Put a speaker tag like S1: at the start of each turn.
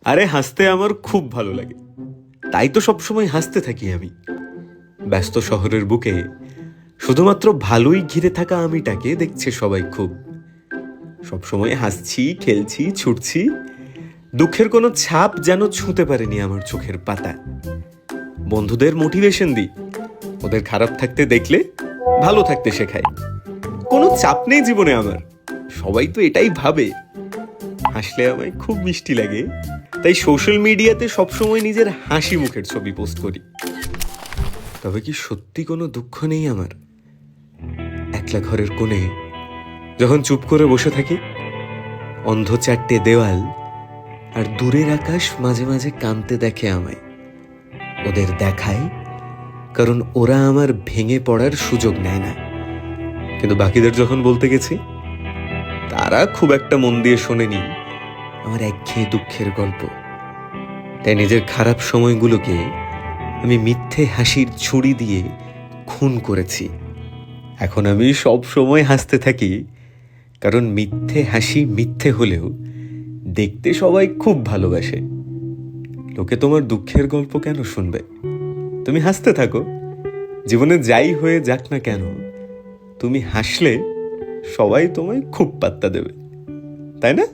S1: আরে হাসতে আমার খুব ভালো লাগে, তাই তো সবসময় হাসতে থাকি আমি। ব্যস্ত শহরের বুকে শুধুমাত্র ভালোই ঘিরে থাকা আমিটাকে দেখছে সবাই খুব। সবসময় হাসছি, খেলছি, ছুটছি, দুঃখের কোনো ছাপ যেন ছুঁতে পারেনি আমার চোখের পাতা। বন্ধুদের মোটিভেশন দিই, ওদের খারাপ থাকতে দেখলে ভালো থাকতে শেখাই। কোনো চাপ নেই জীবনে আমার, সবাই তো এটাই ভাবে। হাসলে আমায় খুব মিষ্টি লাগে, তাই সোশ্যাল মিডিয়াতে সবসময় নিজের হাসি মুখের ছবি পোস্ট করি। তবে কি সত্যি কোনো দুঃখ নেই আমার? একলা ঘরের কোণে যখন চুপ করে বসে থাকি, অন্ধ চারটে দেওয়াল আর দূরের আকাশ মাঝে মাঝে কাঁদতে দেখে আমায়। ওদের দেখায়, কারণ ওরা আমার ভেঙে পড়ার সুযোগ নেয় না। কিন্তু বাকিদের যখন বলতে গেছি, তারা খুব একটা মন দিয়ে শোনেনি আমার একঘেয়ে দুঃখের গল্প। তাই নিজের খারাপ সময়গুলোকে আমি মিথ্যে হাসির ছুরি দিয়ে খুন করেছি। এখন আমি সব সময় হাসতে থাকি, কারণ মিথ্যে হাসি মিথ্যে হলেও দেখতে সবাই খুব ভালোবাসে। লোকে তোমার দুঃখের গল্প কেন শুনবে? তুমি হাসতে থাকো, জীবনে যাই হয়ে যাক না কেন, তুমি হাসলে সবাই তোমায় খুব পাত্তা দেবে, তাই না?